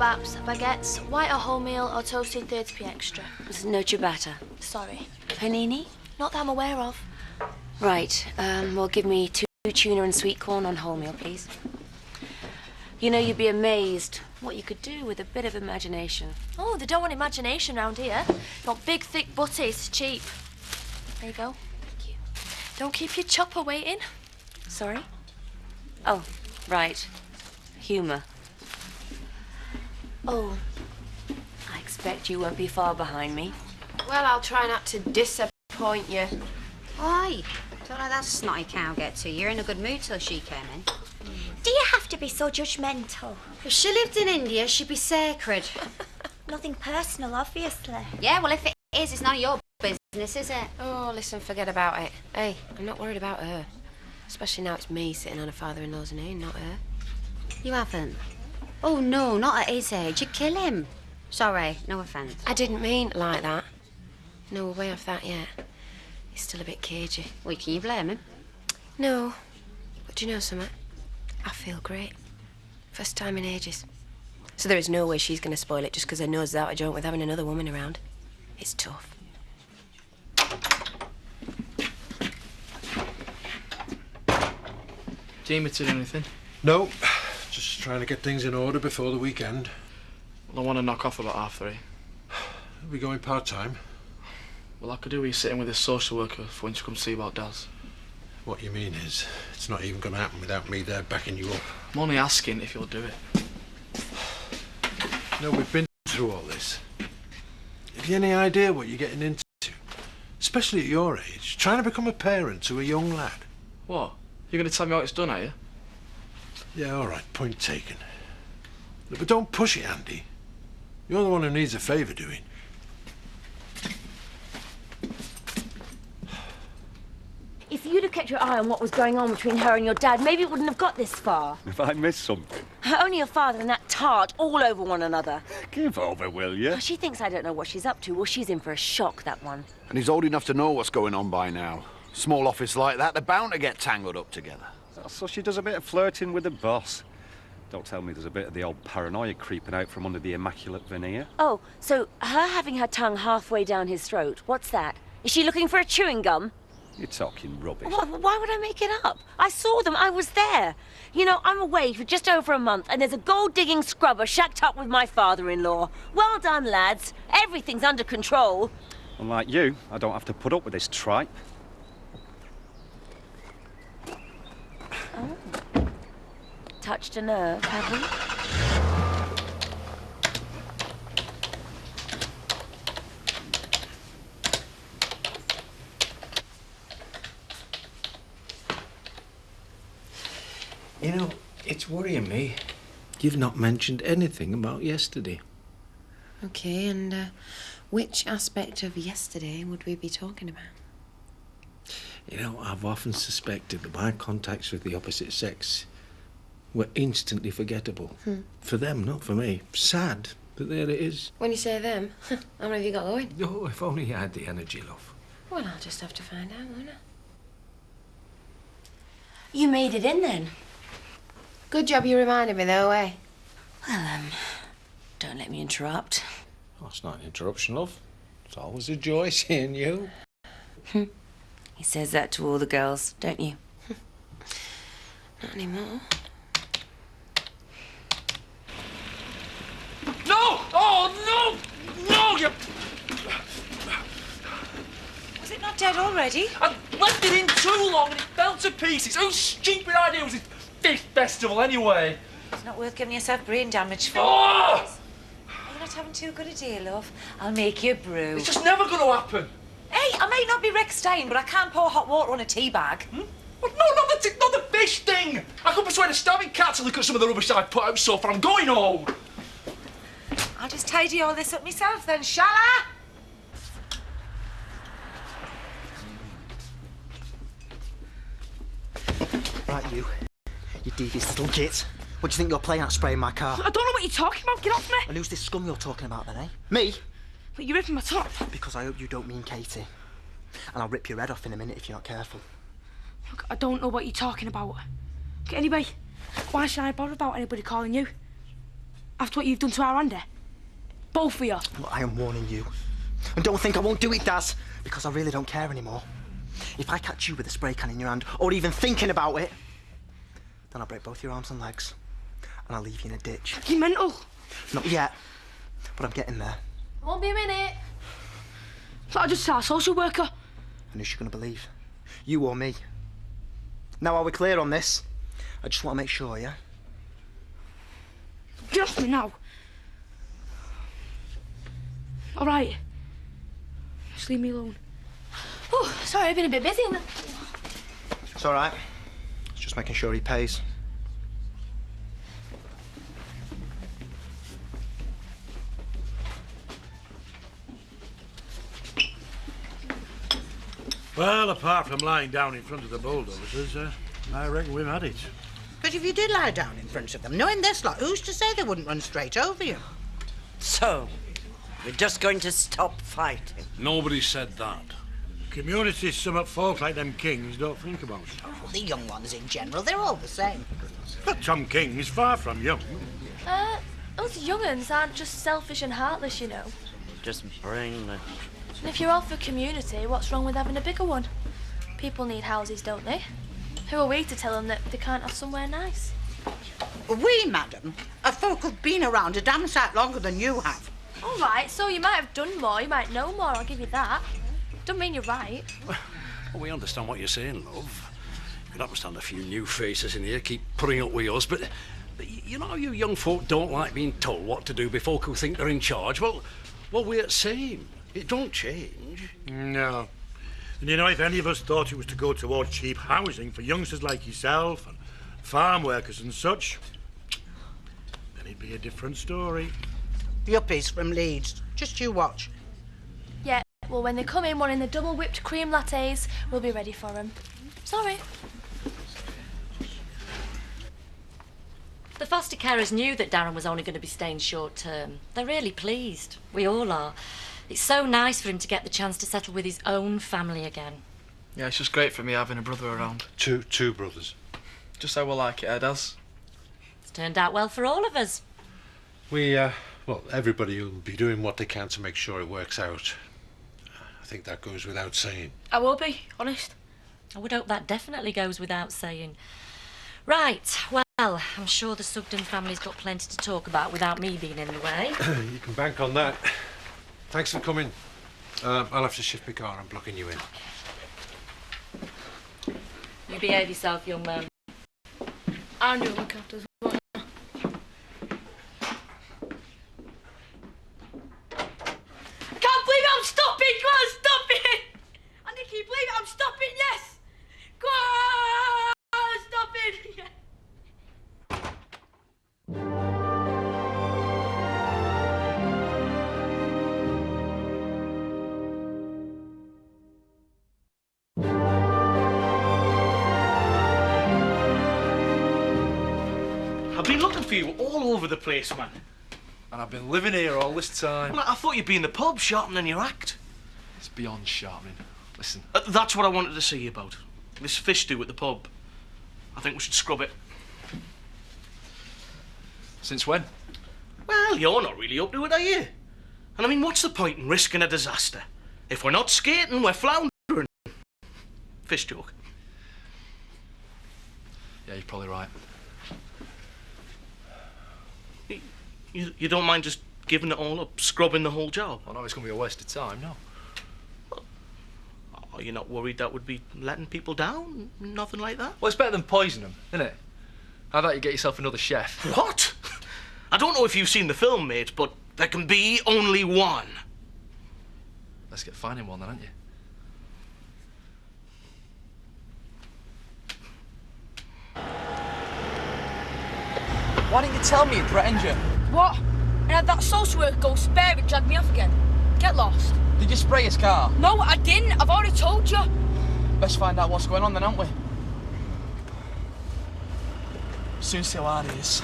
kebabs, baguettes, white or wholemeal or toasted 30p extra. No ciabatta. Sorry. Panini? Not that I'm aware of. Right, well, give me 2 tuna and sweet corn on wholemeal, please. You know, you'd be amazed what you could do with a bit of imagination. Oh, they don't want imagination round here. They want big, thick butties, cheap. There you go. Thank you. Don't keep your chopper waiting. Sorry? Oh, right. Humour. Oh, I expect you won't be far behind me. Well, I'll try not to disappoint you. Oi, don't let that snotty cow get to you. You're in a good mood till she came in. Do you have to be so judgmental? If she lived in India, she'd be sacred. Nothing personal, obviously. Yeah, well, if it is, it's none of your business, is it? Oh, listen, forget about it. Hey, I'm not worried about her. Especially now it's me sitting on a father-in-law's knee, not her. You haven't? Oh, no, not at his age. You'd kill him. Sorry, no offence. I didn't mean it like that. No, we're way off that yet. He's still a bit cagey. Well, can you blame him? No. But do you know something? I feel great. First time in ages. So there is no way she's going to spoil it just because her nose is out of joint with having another woman around. It's tough. Jamie did anything? No, just trying to get things in order before the weekend. Well, I want to knock off about 3:30. Are we going part-time? Well, I could do with you sitting with this social worker for when she comes see about Daz. What you mean is, it's not even going to happen without me there backing you up. I'm only asking if you'll do it. No, we've been through all this. Have you any idea what you're getting into? Especially at your age, trying to become a parent to a young lad. What? You're going to tell me how it's done, are you? Yeah, all right, point taken. But don't push it, Andy. You're the one who needs a favour doing. If you'd have kept your eye on what was going on between her and your dad, maybe it wouldn't have got this far. If I missed something? Only your father and that tart all over one another. Give over, will you? She thinks I don't know what she's up to. Well, she's in for a shock, that one. And he's old enough to know what's going on by now. Small office like that, they're bound to get tangled up together. So she does a bit of flirting with the boss. Don't tell me there's a bit of the old paranoia creeping out from under the immaculate veneer. Oh, so her having her tongue halfway down his throat, what's that? Is she looking for a chewing gum? You're talking rubbish. Why would I make it up? I saw them. I was there. You know, I'm away for just over a month, and there's a gold-digging scrubber shacked up with my father-in-law. Well done, lads. Everything's under control. Unlike you, I don't have to put up with this tripe. Oh. Touched a nerve, have we? You know, it's worrying me. You've not mentioned anything about yesterday. Okay, and which aspect of yesterday would we be talking about? You know, I've often suspected that my contacts with the opposite sex were instantly forgettable. For them, not for me. Sad, but there it is. When you say them, how many have you got going? Oh, if only you had the energy, love. Well, I'll just have to find out, won't I? You made it in, then? Good job you reminded me, though, eh? Well, don't let me interrupt. Oh, it's not an interruption, love. It's always a joy seeing you. He says that to all the girls, don't you? Not anymore. No! Oh, no! No, you... Was it not dead already? I left it in too long and it fell to pieces. Whose stupid idea was this fish festival, anyway? It's not worth giving yourself brain damage for. Oh! You're not having too good a day, love. I'll make you a brew. It's just never going to happen. Hey, I may not be Rex Stein, but I can't pour hot water on a tea bag. But no, not the fish thing. I could persuade a starving cat to look at some of the rubbish I've put out so far. I'm going home. I'll just tidy all this up myself then, shall I? Right, you devious little git. What do you think you're playing at spraying my car? I don't know what you're talking about. Get off me. And who's this scum you're talking about then, eh? Me? But you're ripping my top. Because I hope you don't mean Katie. And I'll rip your head off in a minute if you're not careful. Look, I don't know what you're talking about. Okay, anyway, why should I bother about anybody calling you? After what you've done to our Andy. Both of you. Look, I am warning you. And don't think I won't do it, Daz, because I really don't care anymore. If I catch you with a spray can in your hand, or even thinking about it, then I'll break both your arms and legs, and I'll leave you in a ditch. You mental? Not yet, but I'm getting there. Won't be a minute. So I just saw a social worker. And who's she gonna believe? You or me? Now, are we clear on this? I just want to make sure, yeah? Get off me now. All right. Just leave me alone. Oh, sorry, I've been a bit busy. It's all right. It's just making sure he pays. Well, apart from lying down in front of the bulldozers, I reckon we've had it. But if you did lie down in front of them, knowing this lot, who's to say they wouldn't run straight over you? So, we're just going to stop fighting? Nobody said that. Communities, some folk like them kings don't think about it. Well, the young ones in general, they're all the same. But Tom King is far from young. Us young'uns aren't just selfish and heartless, you know. Just brainless. And if you're all for community, what's wrong with having a bigger one? People need houses, don't they? Who are we to tell them that they can't have somewhere nice? We, madam, are folk who've been around a damn sight longer than you have. All right, so you might have done more, you might know more, I'll give you that. Don't mean you're right. Well, we understand what you're saying, love. You can understand a few new faces in here keep putting up with us, but you know you young folk don't like being told what to do by folk who think they're in charge. Well, we're the same. It don't change. No. And you know, if any of us thought it was to go towards cheap housing for youngsters like yourself and farm workers and such, then it'd be a different story. Yuppies from Leeds. Just you watch. Yeah, well, when they come in wanting the double whipped cream lattes, we'll be ready for them. Sorry. The foster carers knew that Darren was only going to be staying short term. They're really pleased. We all are. It's so nice for him to get the chance to settle with his own family again. Yeah, it's just great for me having a brother around. Two brothers. Just how we like it, Does. It's turned out well for all of us. Well, everybody will be doing what they can to make sure it works out. I think that goes without saying. I will be, honest. I would hope that definitely goes without saying. Right, well, I'm sure the Sugden family's got plenty to talk about without me being in the way. You can bank on that. Thanks for coming. I'll have to shift my car. I'm blocking you in. You behave yourself, young man. I'm doing look after as well. I can't believe I'm stopping! Go on, stop it! And if you believe it, I'm stopping, yes! Go on, stop it! Yes. I've been looking for you all over the place, man. And I've been living here all this time. Well, I thought you'd be in the pub sharpening your act. It's beyond sharpening. Listen. That's what I wanted to see you about. This fish stew at the pub. I think we should scrub it. Since when? Well, you're not really up to it, are you? And I mean, what's the point in risking a disaster? If we're not skating, we're floundering. Fish joke. Yeah, you're probably right. You don't mind just giving it all up, scrubbing the whole job? I know it's going to be a waste of time, no. Are you not worried that would be letting people down? Nothing like that? Well, it's better than poisoning them, isn't it? How about you get yourself another chef? What? I don't know if you've seen the film, mate, but there can be only one. Let's get finding one then, aren't you? Why didn't you tell me it threatened you? What? And had that social worker go spare and drag me off again. Get lost. Did you spray his car? No, I didn't. I've already told you. Let's find out what's going on then, aren't we? Soon see how hard it is.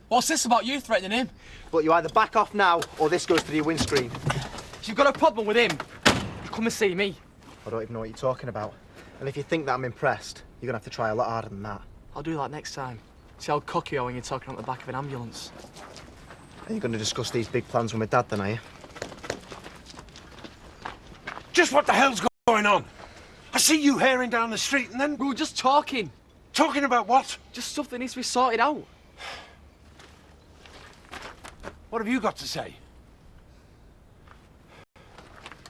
What's this about you threatening him? But you either back off now, or this goes through your windscreen. If you've got a problem with him, you come and see me. I don't even know what you're talking about. And if you think that I'm impressed, you're gonna have to try a lot harder than that. I'll do that next time. See how cocky you are when you're talking on the back of an ambulance. Are you gonna discuss these big plans with my dad then, are you? Just what the hell's going on? I see you herring down the street and then... We were just talking. Talking about what? Just stuff that needs to be sorted out. What have you got to say?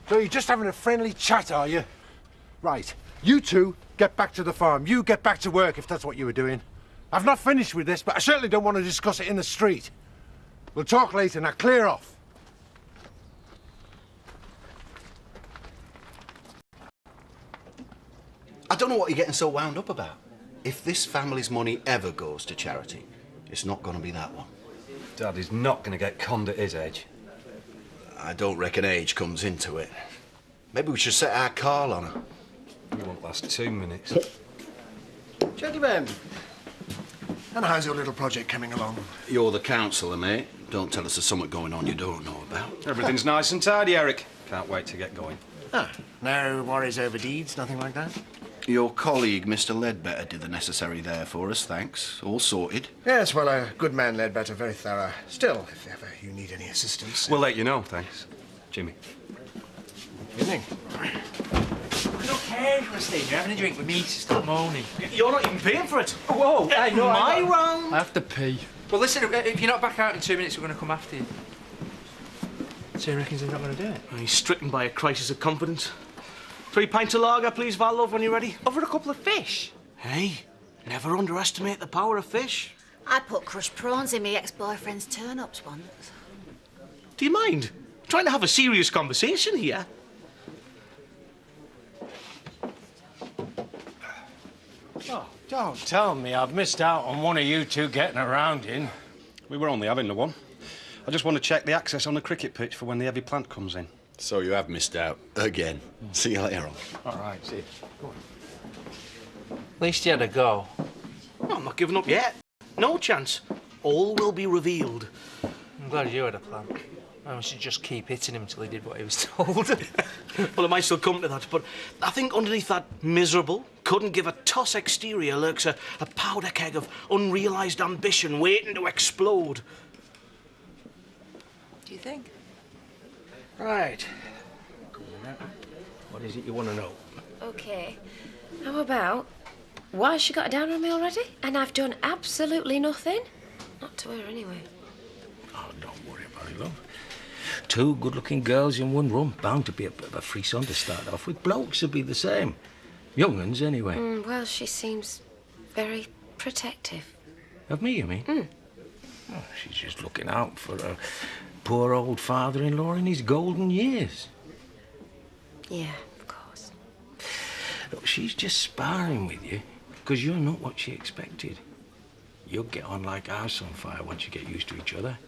So you're just having a friendly chat, are you? Right. You two get back to the farm. You get back to work if that's what you were doing. I've not finished with this, but I certainly don't want to discuss it in the street. We'll talk later. Now clear off. I don't know what you're getting so wound up about. If this family's money ever goes to charity, it's not going to be that one. Dad is not going to get conned at his age. I don't reckon age comes into it. Maybe we should set our call on her. You won't last 2 minutes. Gentlemen, and how's your little project coming along? You're the counsellor, mate. Don't tell us there's something going on you don't know about. Everything's nice and tidy, Eric. Can't wait to get going. Ah, no worries over deeds, nothing like that? Your colleague, Mr. Ledbetter, did the necessary there for us, thanks. All sorted. Yes, well, a good man, Ledbetter, very thorough. Still, if ever you need any assistance... We'll let you know, thanks. Jimmy. Evening. I don't care, Christine. You're having a drink with me, so stop moaning. You're not even paying for it. Whoa, hey, no, my round. I have to pee. Well, listen, if you're not back out in 2 minutes, we're going to come after you. So he reckons he's not going to do it? He's stricken by a crisis of confidence. 3 pints of lager, please, Val, love, when you're ready. Over a couple of fish? Hey, never underestimate the power of fish. I put crushed prawns in my ex-boyfriend's turnips once. Do you mind? I'm trying to have a serious conversation here. Oh, don't tell me I've missed out on one of you two getting around in. We were only having the one. I just want to check the access on the cricket pitch for when the heavy plant comes in. So you have missed out again. See you later on. All right, see you. Go on. At least you had a go. Well, I'm not giving up yet. No chance. All will be revealed. I'm glad you had a plan. I should just keep hitting him until he did what he was told. Well, it might still come to that, but I think underneath that miserable, couldn't give a toss exterior lurks a powder keg of unrealised ambition waiting to explode. Do you think? Right. What is it you want to know? OK. How about, why has she got a down on me already? And I've done absolutely nothing? Not to her, anyway. Oh, don't worry about it, love. 2 good-looking girls in one room. Bound to be a bit of a frisson to start off with. Blokes would be the same. Young uns, anyway. Well, she seems very protective. Of me, you mean? Oh, she's just looking out for her poor old father-in-law in his golden years. Yeah, of course. Look, she's just sparring with you because you're not what she expected. You'll get on like house on fire once you get used to each other.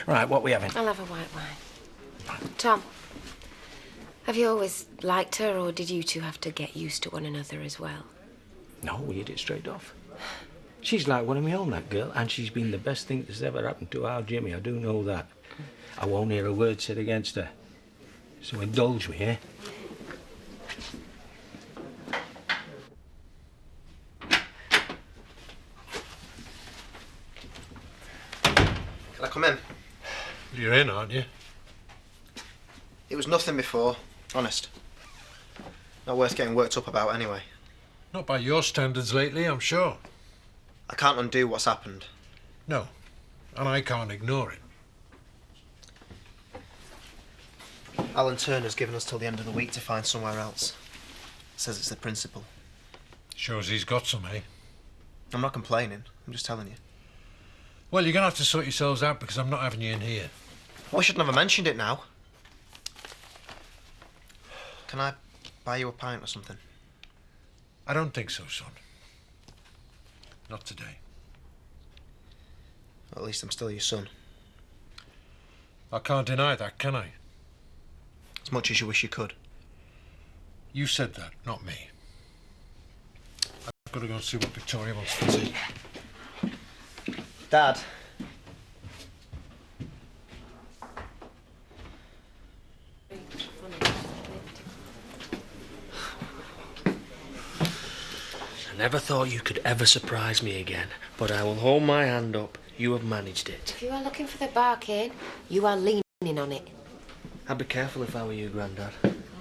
Right, what we having? I'll have a white wine. Tom, have you always liked her, or did you two have to get used to one another as well? No, we hit it straight off. She's like one of my own, that girl, and she's been the best thing that's ever happened to our Jimmy. I do know that. I won't hear a word said against her. So indulge me, eh? Can I come in? You're in, aren't you? It was nothing before, honest. Not worth getting worked up about anyway. Not by your standards lately, I'm sure. I can't undo what's happened. No, and I can't ignore it. Alan Turner's given us till the end of the week to find somewhere else. Says it's the principle. Shows he's got some, eh? I'm not complaining, I'm just telling you. Well, you're going to have to sort yourselves out because I'm not having you in here. Well, I shouldn't have mentioned it now. Can I buy you a pint or something? I don't think so, son. Not today. At least I'm still your son. I can't deny that, can I? As much as you wish you could. You said that, not me. I've got to go and see what Victoria wants to see. Dad. never thought you could ever surprise me again, but I will hold my hand up. You have managed it. If you are looking for the barking, you are leaning on it. I'd be careful if I were you, Grandad,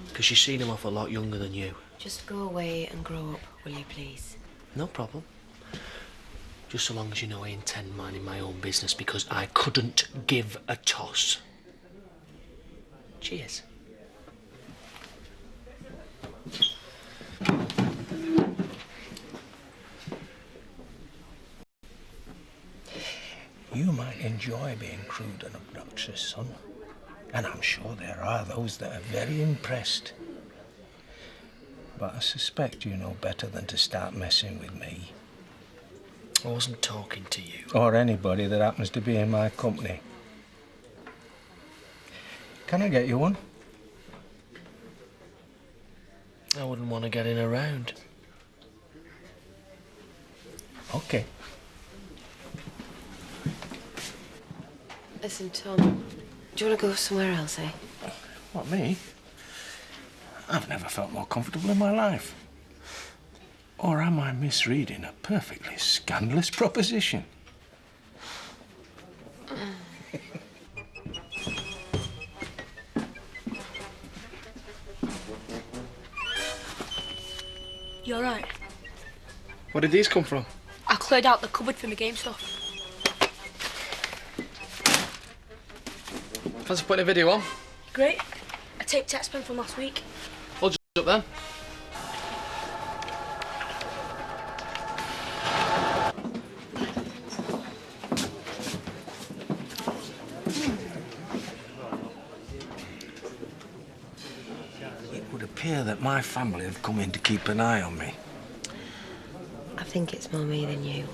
because you've seen him off a lot younger than you. Just go away and grow up, will you please? No problem. Just so long as you know I intend minding my own business, because I couldn't give a toss. Cheers. You might enjoy being crude and obnoxious, son. And I'm sure there are those that are very impressed. But I suspect you know better than to start messing with me. I wasn't talking to you. Or anybody that happens to be in my company. Can I get you one? I wouldn't want to get in around. Okay. Listen, Tom, do you want to go somewhere else, eh? What, me? I've never felt more comfortable in my life. Or am I misreading a perfectly scandalous proposition? You alright? Where did these come from? I cleared out the cupboard for my game stuff. Fancy putting a video on? Great. I taped Taxman from last week. Hold you up then. It would appear that my family have come in to keep an eye on me. I think it's more me than you.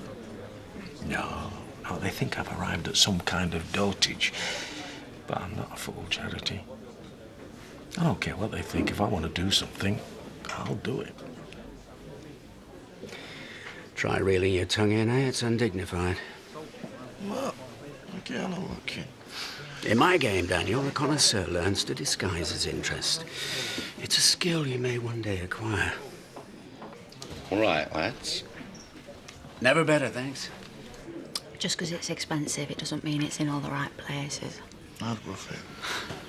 No, they think I've arrived at some kind of dotage. But I'm not a fool, Charity. I don't care what they think. If I want to do something, I'll do it. Try reeling your tongue in, eh? It's undignified. What? Okay, I'm lucky. In my game, Daniel, the connoisseur learns to disguise his interest. It's a skill you may one day acquire. All right, lads. Never better, thanks. Just because it's expensive, it doesn't mean it's in all the right places. I'd rough it.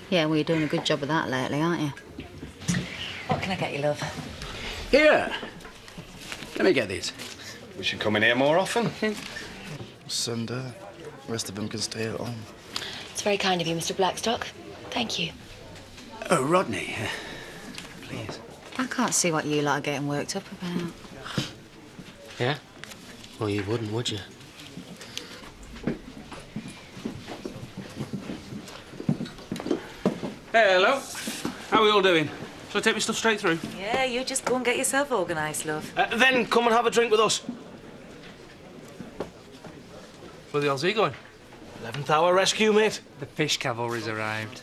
Yeah, well, you're doing a good job of that lately, aren't you? What can I get you, love? Here. Let me get these. We should come in here more often. Send her. The rest of them can stay at home. It's very kind of you, Mr. Blackstock. Thank you. Oh, Rodney, please. I can't see what you lot are getting worked up about. Yeah? Well, you wouldn't, would you? Hey, hello. How are we all doing? Shall I take my stuff straight through? Yeah, you just go and get yourself organised, love. Then come and have a drink with us. Where the hell's he going? 11th hour rescue, mate. The fish cavalry's arrived.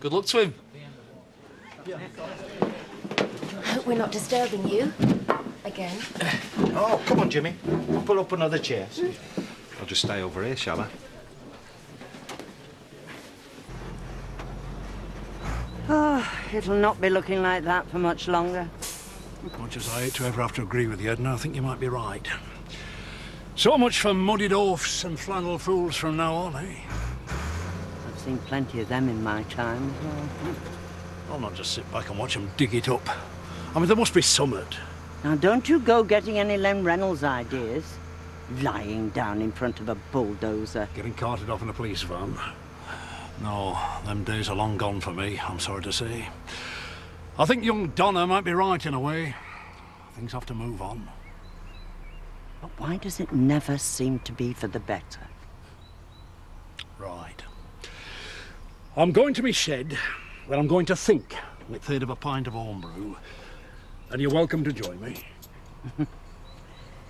Good luck to him. Hope we're not disturbing you. Again. Oh, come on, Jimmy. We'll pull up another chair. I'll just stay over here, shall I? Oh, it'll not be looking like that for much longer. Much as I hate to ever have to agree with you, Edna, I think you might be right. So much for muddied oafs and flannel fools from now on, eh? I've seen plenty of them in my time as well. I'll not just sit back and watch them dig it up. I mean, there must be summit. Now, don't you go getting any Len Reynolds ideas. Lying down in front of a bulldozer. Getting carted off in a police van. No, them days are long gone for me, I'm sorry to say. I think young Donna might be right in a way. Things have to move on. But why does it never seem to be for the better? Right. I'm going to my shed, where I'm going to think with third of a pint of homebrew, and you're welcome to join me.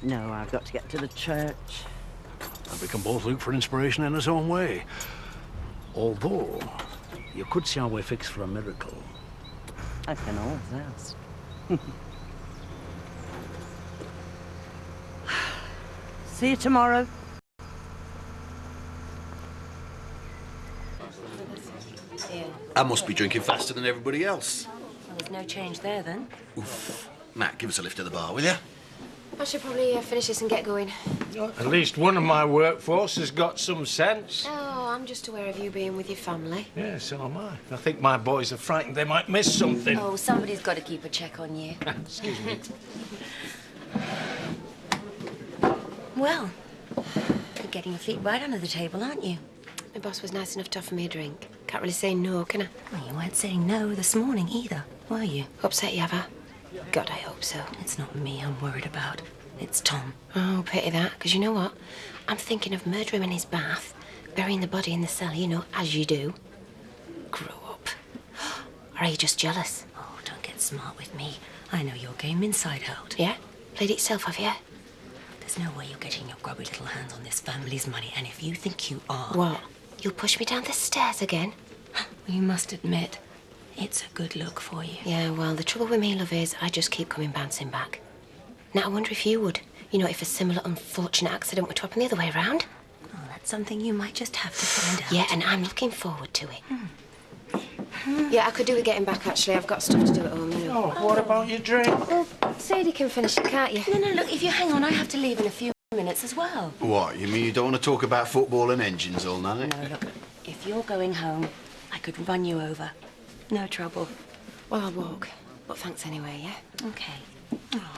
No, I've got to get to the church. And we can both look for inspiration in our own way. Although, you could see our way fixed for a miracle. I can always ask. See you tomorrow. Yeah. I must be drinking faster than everybody else. Well, there's no change there, then. Oof. Matt, give us a lift to the bar, will you? I should probably finish this and get going. At least one of my workforce has got some sense. Oh, I'm just aware of you being with your family. Yeah, so am I. I think my boys are frightened they might miss something. Oh, somebody's got to keep a check on you. Excuse me. Well, you're getting your feet right under the table, aren't you? My boss was nice enough to offer me a drink. Can't really say no, can I? Well, you weren't saying no this morning either, were you? Upset you, have I? God, I hope so. It's not me I'm worried about. It's Tom. Oh, pity that, because you know what? I'm thinking of murdering him in his bath, burying the body in the cellar, you know, as you do. Grow up. Or are you just jealous? Oh, don't get smart with me. I know your game inside out. Yeah? Played it yourself, have you? There's no way you're getting your grubby little hands on this family's money, and if you think you are... What? You'll push me down the stairs again? You must admit, it's a good look for you. Yeah, well, the trouble with me, love, is I just keep coming bouncing back. Now, I wonder if you would. You know, if a similar unfortunate accident were to happen the other way around. Oh, that's something you might just have to find out. Yeah, and I'm looking forward to it. Yeah, I could do with getting back, actually. I've got stuff to do at home, you know. Oh, what about your drink? Well, Sadie can finish it, can't you? No, look, if you hang on, I have to leave in a few minutes as well. What, you mean you don't want to talk about football and engines all night? No, look, if you're going home, I could run you over. No trouble. Well, I'll walk. But thanks anyway, yeah? Okay. Oh.